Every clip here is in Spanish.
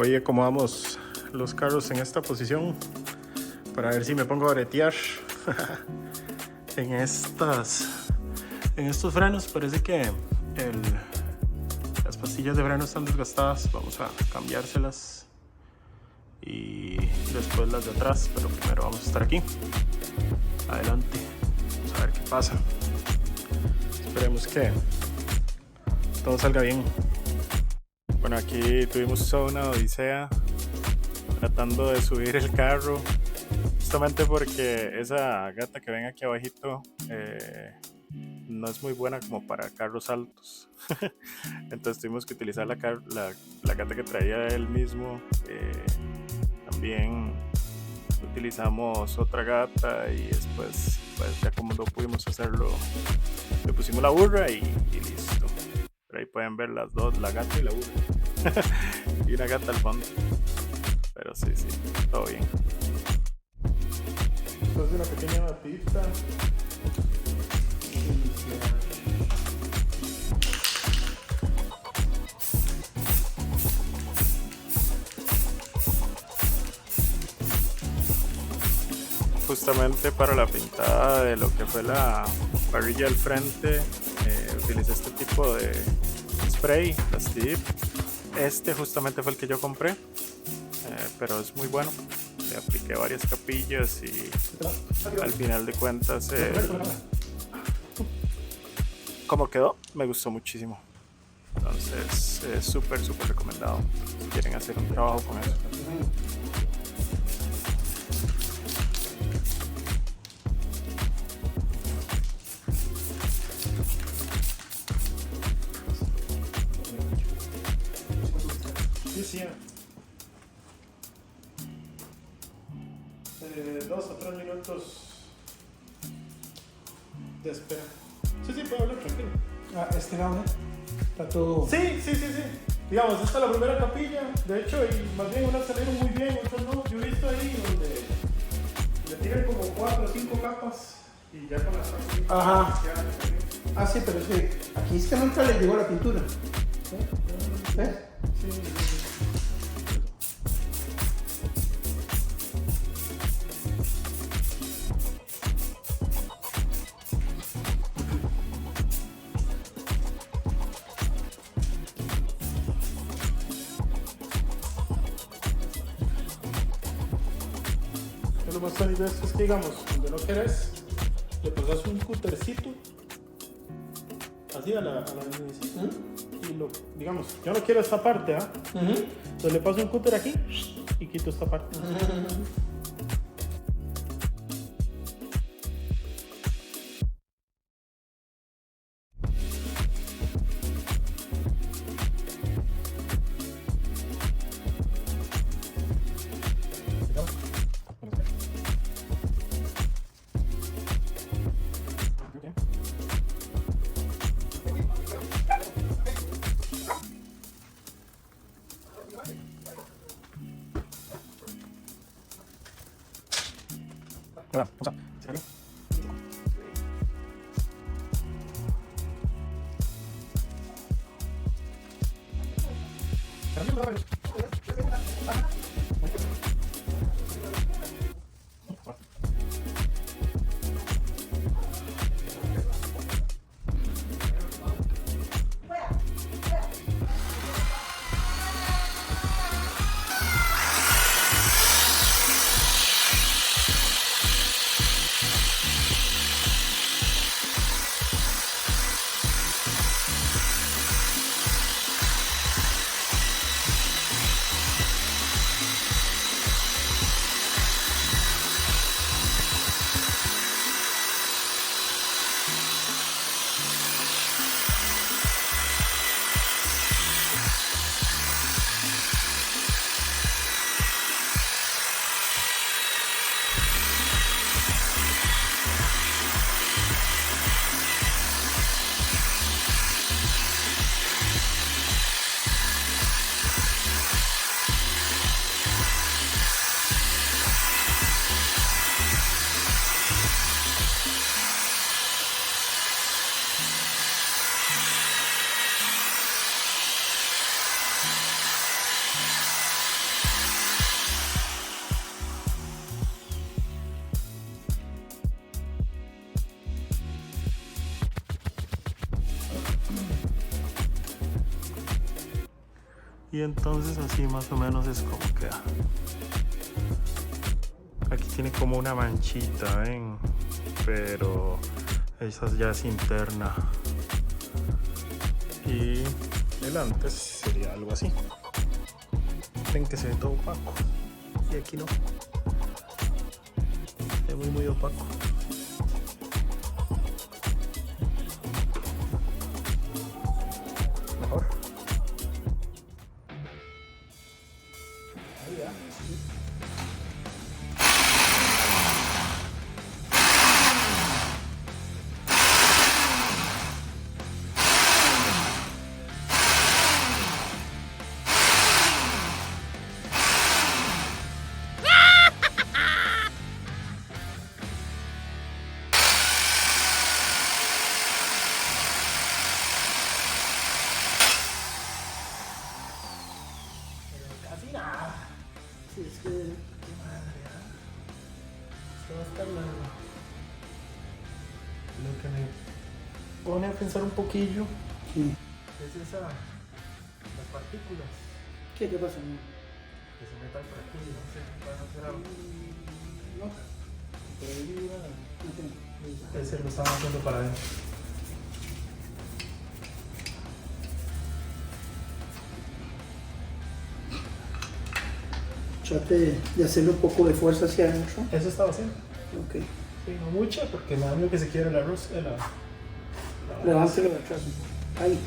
Hoy acomodamos los carros en esta posición para ver si me pongo a bretear en estos frenos. Parece que las pastillas de freno están desgastadas. Vamos a cambiárselas y después las de atrás, pero primero vamos a estar aquí adelante. Vamos a ver qué pasa. Esperemos que todo salga bien. Bueno, aquí tuvimos toda una odisea tratando de subir el carro, justamente porque esa gata que ven aquí abajito no es muy buena como para carros altos. Entonces tuvimos que utilizar la gata que traía él mismo. También utilizamos otra gata y después, pues ya como no pudimos hacerlo, le pusimos la burra y listo. Pero ahí pueden ver las dos, la gata y la burra. Y una gata al fondo. Pero sí, todo bien. Después de una pequeña batidita. Justamente para la pintada de lo que fue la parrilla del frente, utilicé este tipo de spray, la Steve. Este justamente fue el que yo compré, pero es muy bueno. Le apliqué varias capillas y al final de cuentas, como quedó, me gustó muchísimo. Entonces es súper recomendado si quieren hacer un trabajo con eso. Sí. 2 o 3 minutos de espera. Sí, puedo hablar tranquilo. Este lado, ¿no? Está todo... Sí. Digamos, esta es la primera capilla. De hecho, y más bien unas salieron muy bien, otras no. Yo he visto ahí donde le tiran como 4 o 5 capas y ya con las capas. Ajá. Sí, pero es que aquí es que nunca le llegó la pintura. ¿Ves? Sí. Lo más sólido es que, digamos, donde no querés, le pasas un cuttercito así a la linecita y digamos, yo no quiero esta parte, entonces le paso un cúter aquí y quito esta parte. Y entonces así más o menos es como queda. Aquí tiene como una manchita, ¿ven? Pero esa ya es interna. Y el antes sería algo así. Ven que se ve todo opaco. Y aquí no. Es muy opaco. Mejor. Ahí ya. Casi nada. Sí, es que. Qué madre, ¿eh? Esto va a estar largo. Lo que me pone a pensar un poquillo Sí. es las partículas ¿Qué pasa? que se metan por aquí, no sé, van a hacer algo. No, Por ahí va. no tengo. Ese lo estaba haciendo para adentro. Trate de hacerle un poco de fuerza hacia adentro. Eso estaba haciendo. Ok. Sí, no mucha, porque nada mío que se quiere el arroz. Levántelo de atrás. Ahí.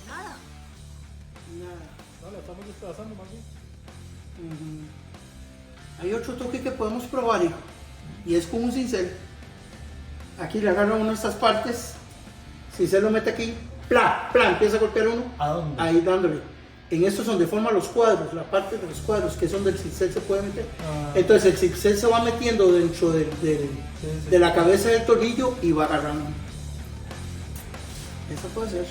Nada. No, la estamos despedazando más bien. Hay otro toque que podemos probar, hijo, y es con un cincel. Aquí le agarra una de estas partes, cincel lo mete aquí, ¡plá! ¡Plá! Empieza a golpear uno. ¿A dónde? Ahí dándole. En estos donde forman los cuadros, la parte de los cuadros, que es donde el cincel se puede meter. Ah. Entonces el cincel se va metiendo dentro Sí. de la cabeza del tornillo y va agarrando. Eso puede ser.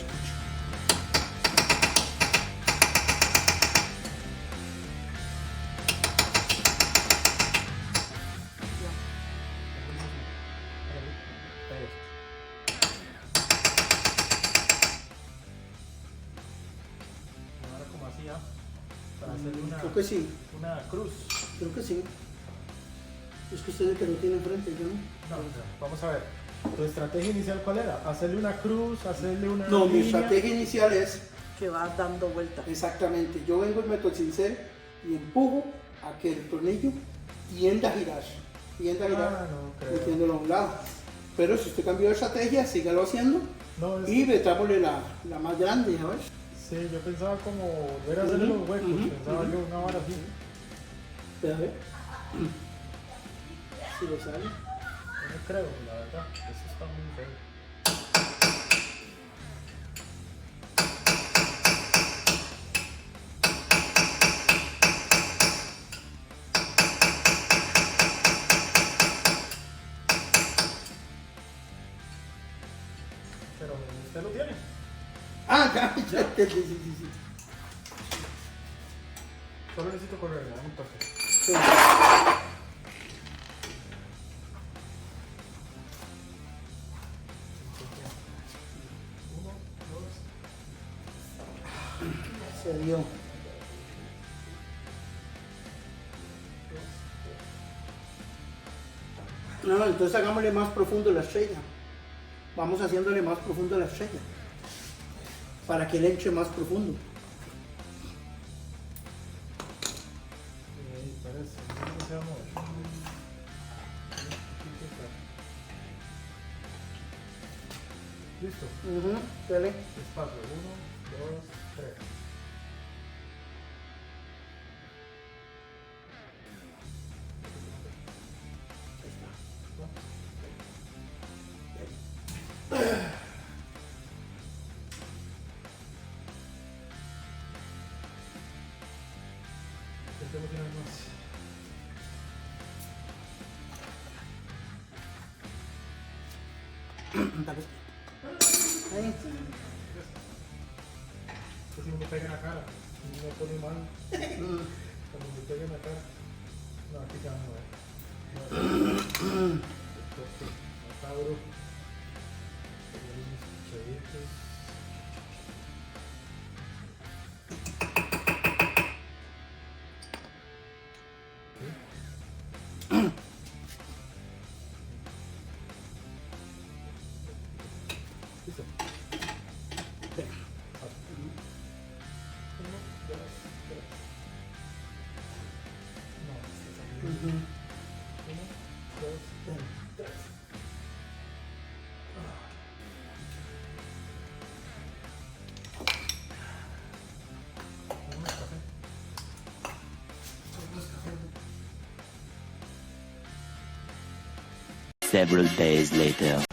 Ahora como así, ¿ah? Para hacerle Creo que sí, una cruz. creo que sí. Es que usted es el que lo tiene enfrente, yo no. No, vamos a ver. ¿Tu estrategia inicial cuál era? ¿Hacerle una cruz? ¿Hacerle una No, mi línea? estrategia inicial es Que va dando vuelta. exactamente, yo vengo y meto el cincel y empujo a que el tornillo tienda a girar, Ah, no creo. metiéndolo a un lado. Pero si usted cambió de estrategia, sígalo haciendo No, es y que- metámosle la más grande, a ver. sí, yo pensaba como volver a hacerle los huecos. Ujú, Pensaba ujú. yo una vara así. A ver. Si lo sale. Yo no creo, la verdad. Eso está muy feo. Pero usted lo tiene. Ah, ya entendí, sí. Solo necesito correr, dame un toque. Sí. Uno, dos, Se dio. No, entonces hagámosle más profundo la estrella. Vamos haciéndole más profundo la estrella. Para que le eche más profundo. sí, parece. No se va a mover. Listo. Dale. Despacio. 1, 2, 3. Ahí. Que si no me pega en la cara, si no me pone mal, cuando me pega en la cara, no, aquí se va a mover. Entonces, acá abro, pongo unos cucharitos. Listo. Several days later.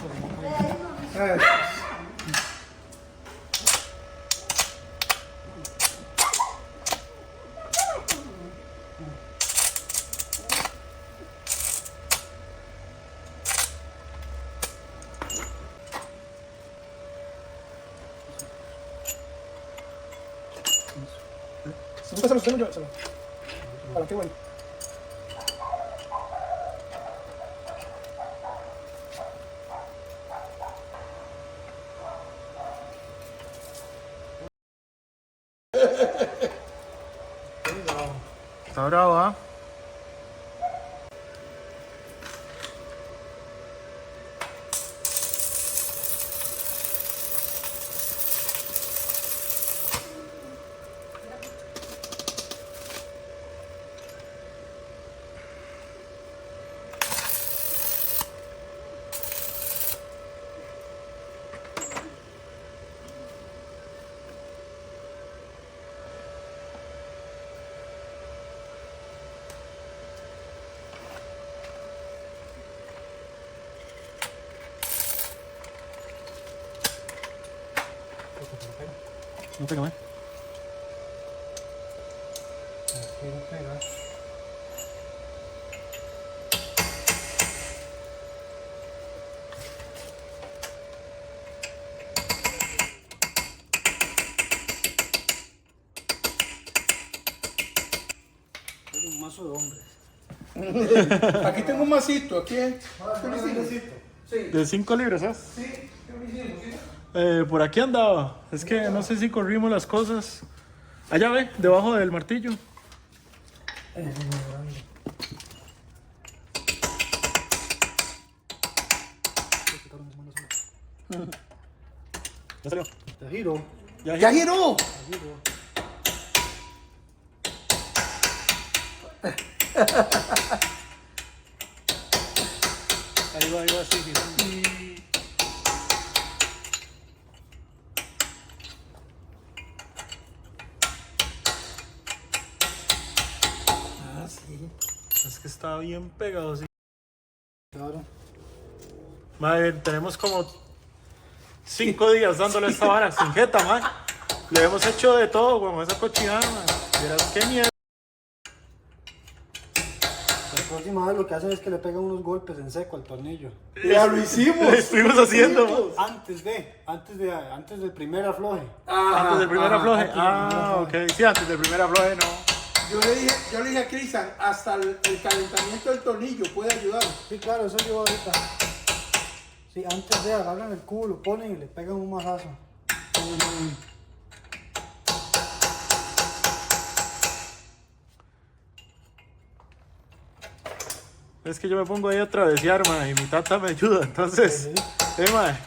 Si tú se lo llévaselo. Para qué bueno. Está bravo, ¿ah? No pega más. Aquí no pega. Un mazo de hombres. Aquí tengo un masito, aquí. ¿Qué lo hicimos? Sí. De 5 libras, ¿sabes? Sí, ¿qué lo hicimos? Por aquí andaba. Es que no sé si corrimos las cosas. Allá ve, debajo del martillo. Ya salió. Te giro. Ya, ¡Ya giró! Ahí va, sí, girando. Ah, sí. Es que está bien pegado, sí. Claro. Madre, tenemos como 5 días dándole esta vara sin jeta, madre. Le hemos hecho de todo, con esa cochinada, madre. Verás qué mierda. La próxima vez lo que hacen es que le pegan unos golpes en seco al tornillo. Ya lo hicimos. Estuvimos haciendo, madre. Antes del primer afloje. Antes del primer afloje. antes del primer afloje. Ok. Sí, antes del primer afloje, no. Yo le dije a Cristian, hasta el calentamiento del tornillo puede ayudar. Sí, claro, eso llevo ahorita. Sí, antes de agarran el cubo, lo ponen y le pegan un mazazo. Es que yo me pongo ahí a travesear, madre, y mi tata me ayuda, entonces. Madre.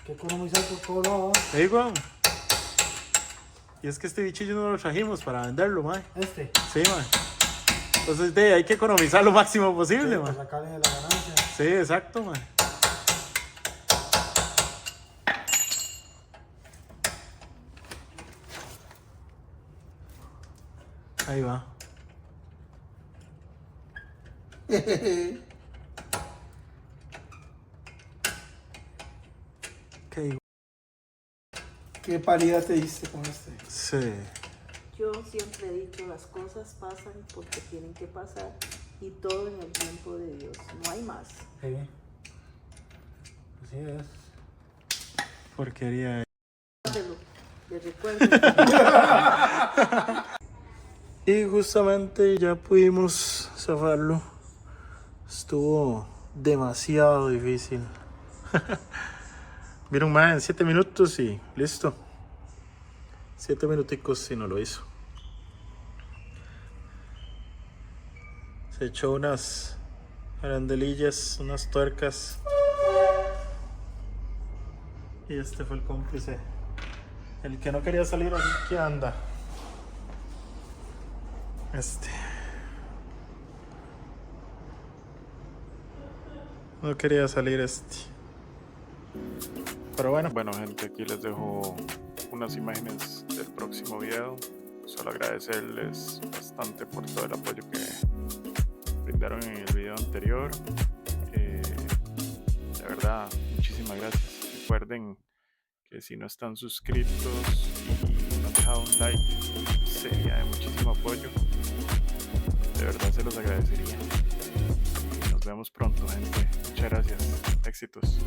Que economizar por todo lado. Weón. Y es que este bichillo no lo trajimos para venderlo, madre. Este, Sí, madre. Entonces, hay que economizar lo máximo posible, para madre. sacarle de la ganancia. Sí, exacto, madre. Ahí va. ¿Qué? ¿Qué parida te diste con este? Sí. Yo siempre he dicho, las cosas pasan porque tienen que pasar y todo en el tiempo de Dios, no hay más. Sí. Así es. Porquería. De recuerdo. Y justamente ya pudimos zafarlo. Estuvo demasiado difícil. Vieron más en 7 minutos y listo. 7 minuticos y no lo hizo. Se echó unas arandelillas, unas tuercas. Y este fue el cómplice. El que no quería salir aquí, ¿qué anda? No quería salir Pero bueno, gente, aquí les dejo unas imágenes del próximo video. Solo agradecerles bastante por todo el apoyo que brindaron en el video anterior. De verdad, muchísimas gracias. Recuerden que si no están suscritos y no han dejado un like, sería de muchísimo apoyo. De verdad se los agradecería. Nos vemos pronto, gente. Muchas gracias. Éxitos.